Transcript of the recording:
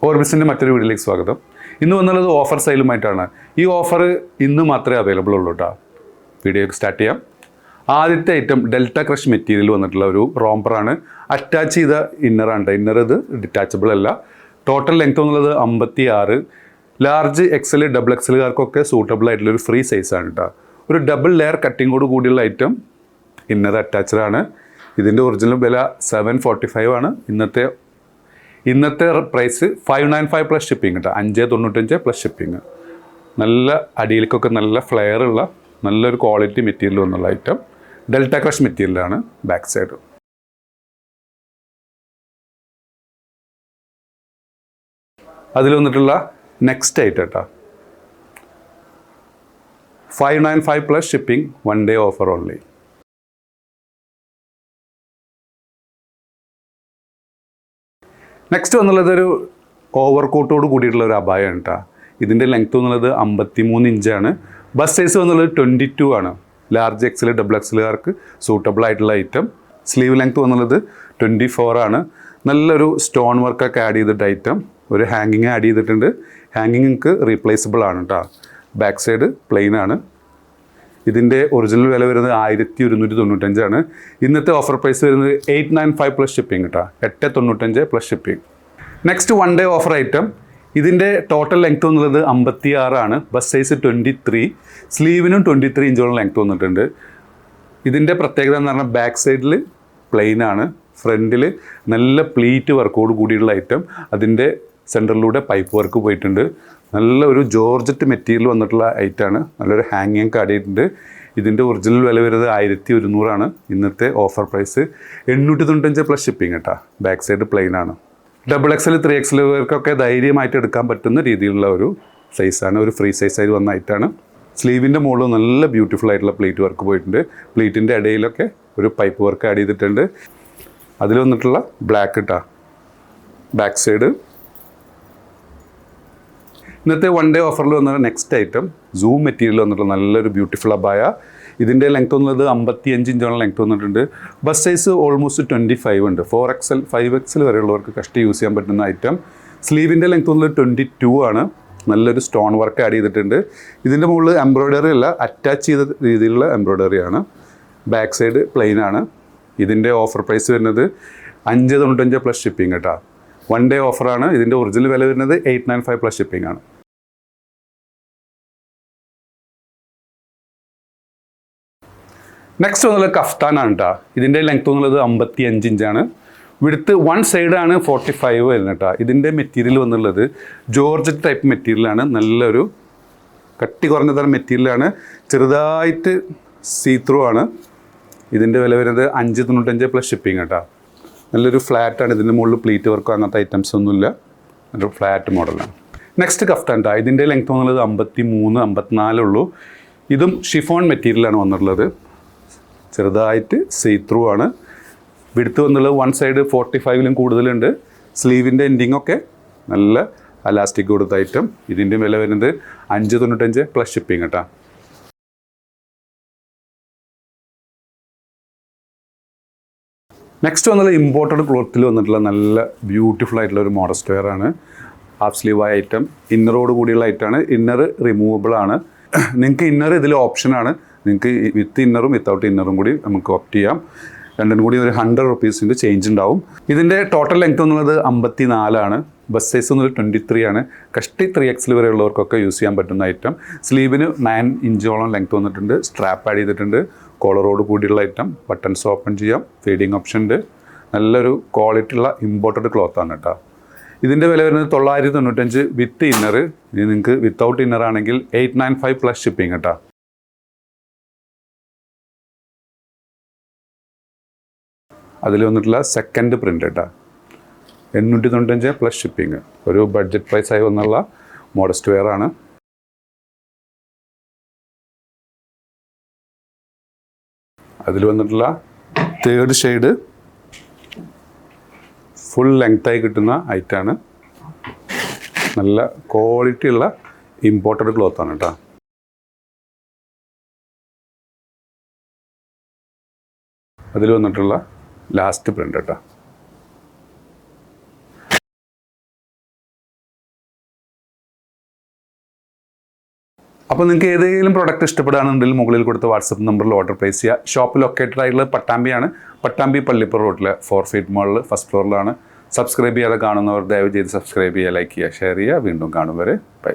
ഓർബിസിൻ്റെ മറ്റൊരു വീഡിയോയിലേക്ക് സ്വാഗതം. ഇന്ന് വന്നുള്ളത് ഓഫർ സെയിലുമായിട്ടാണ്. ഈ ഓഫർ ഇന്ന് മാത്രമേ അവൈലബിൾ ഉള്ളൂ കേട്ടോ. വീഡിയോ സ്റ്റാർട്ട് ചെയ്യാം. ആദ്യത്തെ ഐറ്റം ഡെൽറ്റ ക്രഷ് മെറ്റീരിയൽ വന്നിട്ടുള്ള ഒരു റോംബറാണ്. അറ്റാച്ച് ചെയ്ത ഇന്നറാണ്. ഇന്നർ ഇത് ഡിറ്റാച്ചബിൾ അല്ല. ടോട്ടൽ ലെങ്ത് എന്നുള്ളത് 56. ലാർജ് എക്സൽ ഡബിൾ എക്സലുകാർക്കൊക്കെ സൂട്ടബിൾ ആയിട്ടുള്ള ഒരു ഫ്രീ സൈസാണ് കേട്ടോ. ഒരു ഡബിൾ ലെയർ കട്ടിങ്ങോട് കൂടിയുള്ള ഐറ്റം ഇന്നർ അറ്റാച്ചഡാണ്. ഇതിൻ്റെ ഒറിജിനൽ വില 745 ആണ്. ഇന്നത്തെ പ്രൈസ് 595 പ്ലസ് ഷിപ്പിംഗ് കേട്ടോ. 595 പ്ലസ് ഷിപ്പിംഗ്. നല്ല അടിയിലേക്കൊക്കെ നല്ല ഫ്ലെയർ ഉള്ള നല്ലൊരു ക്വാളിറ്റി മെറ്റീരിയൽ വന്നുള്ള ഐറ്റം ഡെൽറ്റ ക്രഷ് മെറ്റീരിയലാണ്. ബാക്ക് സൈഡ് അതിൽ വന്നിട്ടുള്ള നെക്സ്റ്റ് ഐറ്റം കേട്ടോ. 595 plus shipping, 1 day offer only. Next വന്നുള്ളത് ഒരു ഓവർ കോട്ടോട് കൂടിയിട്ടുള്ള ഒരു അബായാണ് കേട്ടോ. ഇതിൻ്റെ ലെങ്ത് വന്നുള്ളത് 53 ഇഞ്ചാണ്. ബസ് സൈസ് വന്നുള്ളത് 22 ആണ്. ലാർജ് എക്സൽ ഡബിൾ എക്സലുകാർക്ക് സൂട്ടബിൾ ആയിട്ടുള്ള ഐറ്റം. സ്ലീവ് ലെങ്ത് വന്നുള്ളത് 24 ആണ്. നല്ലൊരു സ്റ്റോൺ വർക്കൊക്കെ ആഡ് ചെയ്തിട്ട് ഐറ്റം. ഒരു ഹാങ്ങിങ് ആഡ് ചെയ്തിട്ടുണ്ട്. ഹാങ്ങിങ്ങൾക്ക് റീപ്ലേസബിൾ ആണ് കേട്ടോ. ബാക്ക് സൈഡ് പ്ലെയിൻ ആണ്. ഇതിൻ്റെ ഒറിജിനൽ വില വരുന്നത് 1195 ആണ്. ഇന്നത്തെ ഓഫർ പ്രൈസ് വരുന്നത് 895 പ്ലസ് ഷിപ്പിംഗ് കേട്ടോ. 895 plus shipping. Next 1 day offer item. ഇതിൻ്റെ ടോട്ടൽ ലെങ്ത് വന്നുള്ളത് 56 ആണ്. Bus size 23. സ്ലീവിനും 23 ഇഞ്ചോളം ലെങ്ത് വന്നിട്ടുണ്ട്. ഇതിൻ്റെ പ്രത്യേകത എന്ന് പറഞ്ഞാൽ ബാക്ക് സൈഡിൽ പ്ലെയിൻ ആണ്. ഫ്രണ്ടിൽ നല്ല പ്ലീറ്റ് വർക്കോട് കൂടിയുള്ള ഐറ്റം. അതിൻ്റെ സെൻറ്ററിലൂടെ പൈപ്പ് വർക്ക് പോയിട്ടുണ്ട്. നല്ല ഒരു ജോർജറ്റ് മെറ്റീരിയൽ വന്നിട്ടുള്ള ഐറ്റമാണ്. നല്ലൊരു ഹാങ്ങിങ് കാടിയിട്ടുണ്ട്. ഇതിൻ്റെ ഒറിജിനൽ വില വരുന്നത് 1100 ആണ്. ഇന്നത്തെ ഓഫർ പ്രൈസ് 895 പ്ലസ് ഷിപ്പിംഗ് കേട്ടോ. ബാക്ക് സൈഡ് പ്ലെയിൻ ആണ്. ഡബിൾ എക്സൽ 3 എക്സലുകാർക്കൊക്കെ ധൈര്യമായിട്ട് എടുക്കാൻ പറ്റുന്ന രീതിയിലുള്ള ഒരു സൈസാണ്. ഒരു ഫ്രീ സൈസായി വന്ന ഐറ്റാണ്. സ്ലീവിൻ്റെ മുകളിൽ നല്ല ബ്യൂട്ടിഫുൾ ആയിട്ടുള്ള പ്ലീറ്റ് വർക്ക് പോയിട്ടുണ്ട്. പ്ലീറ്റിൻ്റെ ഇടയിലൊക്കെ ഒരു പൈപ്പ് വർക്ക് ആഡ് ചെയ്തിട്ടുണ്ട്. അതിൽ വന്നിട്ടുള്ള ബ്ലാക്ക് ഇട്ടാ. ബാക്ക് സൈഡ് ഇന്നത്തെ 1 ഡേ ഓഫറിൽ വന്ന നെക്സ്റ്റ് ഐറ്റം സൂം മെറ്റീരിയൽ വന്നിട്ടുള്ള നല്ലൊരു ബ്യൂട്ടിഫുൾ അബായ. ഇതിൻ്റെ ലെങ്ത് വന്നത് 55 ഇഞ്ചോളം ലെങ്ത് വന്നിട്ടുണ്ട്. ബസ് സൈസ് ഓൾമോസ്റ്റ് 25 ഉണ്ട്. 4XL 5XL വരെയുള്ളവർക്ക് കഷ്ടി യൂസ് ചെയ്യാൻ പറ്റുന്ന ഐറ്റം. സ്ലീവിൻ്റെ ലെങ്ത് വന്നത് 22 ആണ്. നല്ലൊരു സ്റ്റോൺ വർക്ക് ആഡ് ചെയ്തിട്ടുണ്ട്. ഇതിൻ്റെ മുകളിൽ എംബ്രോയ്ഡറി അല്ല, അറ്റാച്ച് ചെയ്ത രീതിയിലുള്ള എംബ്രോയ്ഡറിയാണ്. ബാക്ക് സൈഡ് പ്ലെയിൻ ആണ്. ഇതിൻ്റെ ഓഫർ പ്രൈസ് വരുന്നത് 595 പ്ലസ് ഷിപ്പിംഗ് കേട്ടോ. 1 ഡേ ഓഫറാണ്. ഇതിൻ്റെ ഒറിജിനൽ വില വരുന്നത് 895 പ്ലസ് ഷിപ്പിംഗ് ആണ്. നെക്സ്റ്റ് വന്നുള്ളത് കഫ്താനാണ് കേട്ടോ. ഇതിൻ്റെ ലെങ്ത് വന്നുള്ളത് 55 ഇഞ്ചാണ്. വിടുത്ത് 1 സൈഡാണ് 45 വരുന്നത് കേട്ടോ. ഇതിൻ്റെ മെറ്റീരിയൽ വന്നുള്ളത് ജോർജറ്റ് ടൈപ്പ് മെറ്റീരിയലാണ്. നല്ലൊരു കട്ടി കുറഞ്ഞ തരം മെറ്റീരിയലാണ്. ചെറുതായിട്ട് സീത്രൂ ആണ്. ഇതിൻ്റെ വില വരുന്നത് 595 പ്ലസ് ഷിപ്പിംഗ് കേട്ടോ. നല്ലൊരു ഫ്ലാറ്റാണ്. ഇതിൻ്റെ മുകളിൽ പ്ലീറ്റ് വർക്കോ അങ്ങനത്തെ ഐറ്റംസ് ഒന്നുമില്ല. ഒരു ഫ്ലാറ്റ് മോഡലാണ്. നെക്സ്റ്റ് കഫ്താൻ കേട്ടോ. ഇതിൻ്റെ ലെങ്ത് വന്നുള്ളത് 53, 54 ഉള്ളൂ. ഇതും ഷിഫോൺ മെറ്റീരിയലാണ് വന്നിട്ടുള്ളത്. ചെറുതായിട്ട് സീത്രൂ ആണ്. വിടുത്ത് വന്നുള്ളത് 1 സൈഡ് 45ലും കൂടുതലുണ്ട്. സ്ലീവിൻ്റെ എൻഡിങ്ങൊക്കെ നല്ല അലാസ്റ്റിക് കൊടുത്ത ഐറ്റം. ഇതിൻ്റെ വില വരുന്നത് 595 പ്ലസ് ഷിപ്പിംഗ് കേട്ടോ. നെക്സ്റ്റ് വന്നുള്ളത് ഇമ്പോർട്ടഡ് ക്ലോത്തിൽ വന്നിട്ടുള്ള നല്ല ബ്യൂട്ടിഫുൾ ആയിട്ടുള്ള ഒരു മോഡസ്റ്റ് വെയർ ആണ്. Half sleeve item. ഇന്നറോട് കൂടിയുള്ള ഐറ്റമാണ്. ഇന്നർ റിമൂവബിൾ ആണ്. നിങ്ങൾക്ക് ഇന്നർ ഇതിൽ ഓപ്ഷനാണ്. നിങ്ങൾക്ക് വിത്ത് ഇന്നറും വിത്തൗട്ട് ഇന്നറും കൂടി നമുക്ക് ഓപ്റ്റ് ചെയ്യാം. രണ്ടും കൂടി ഒരു 100 റുപ്പീസിൻ്റെ ചേഞ്ച് ഉണ്ടാവും. ഇതിൻ്റെ ടോട്ടൽ ലെങ്ത് എന്നുള്ളത് 54 ആണ്. ബസ് സൈസ് എന്നുള്ളത് 23 ആണ്. കഷ്ടി 3XL വരെയുള്ളവർക്കൊക്കെ യൂസ് ചെയ്യാൻ പറ്റുന്ന ഐറ്റം. സ്ലീവിന് 9 ഇഞ്ചോളം ലെങ്ത് വന്നിട്ടുണ്ട്. സ്ട്രാപ്പ് ആഡ് ചെയ്തിട്ടുണ്ട്. കോളറോട് കൂടിയുള്ള ഐറ്റം. ബട്ടൺസ് ഓപ്പൺ ചെയ്യാം. ഫീഡിങ് ഓപ്ഷൻ ഉണ്ട്. നല്ലൊരു ക്വാളിറ്റി ഉള്ള ഇമ്പോർട്ടഡ് ക്ലോത്താണ് കേട്ടോ. ഇതിൻ്റെ വില വരുന്നത് 995 വിത്ത് ഇന്നർ. ഇനി നിങ്ങൾക്ക് വിത്തൗട്ട് ഇന്നർ ആണെങ്കിൽ 895 പ്ലസ് ഷിപ്പിംഗ് കേട്ടോ. അതിൽ വന്നിട്ടുള്ള സെക്കൻഡ് പ്രിൻ്റ് കേട്ടോ. 895 പ്ലസ് ഷിപ്പിംഗ്. ഒരു ബഡ്ജറ്റ് പ്രൈസായി വന്നുള്ള മോഡസ്റ്റ് വെയർ ആണ്. അതിൽ വന്നിട്ടുള്ള തേർഡ് ഷെയ്ഡ് ഫുൾ ലെങ്തായി കിട്ടുന്ന ഐറ്റാണ്. നല്ല ക്വാളിറ്റി ഉള്ള ഇമ്പോർട്ടഡ് ക്ലോത്താണ് കേട്ടോ. അതിൽ വന്നിട്ടുള്ള ലാസ്റ്റ് പ്രിൻ്റ് കേട്ടോ. അപ്പോൾ നിങ്ങൾക്ക് ഏതെങ്കിലും പ്രോഡക്റ്റ് ഇഷ്ടപ്പെടുകയാണെന്നുണ്ടെങ്കിൽ മുകളിൽ കൊടുത്ത വാട്സപ്പ് നമ്പറിൽ ഓർഡർ പ്ലേസ് ചെയ്യുക. ഷോപ്പ് ലൊക്കേറ്റഡ് ആയിട്ടുള്ളത് പട്ടാമ്പിയാണ്. പട്ടാമ്പി പള്ളിപ്പുറ റോഡിലെ 4 ഫീറ്റ് മാളിൽ ഫസ്റ്റ് ഫ്ലോറിലാണ്. സബ്സ്ക്രൈബ് ചെയ്യാതെ കാണുന്നവർ ദയവ് ചെയ്ത് സബ്സ്ക്രൈബ് ചെയ്യുക, ലൈക്ക് ചെയ്യുക, ഷെയർ ചെയ്യുക. വീണ്ടും കാണും വരെ ബൈ.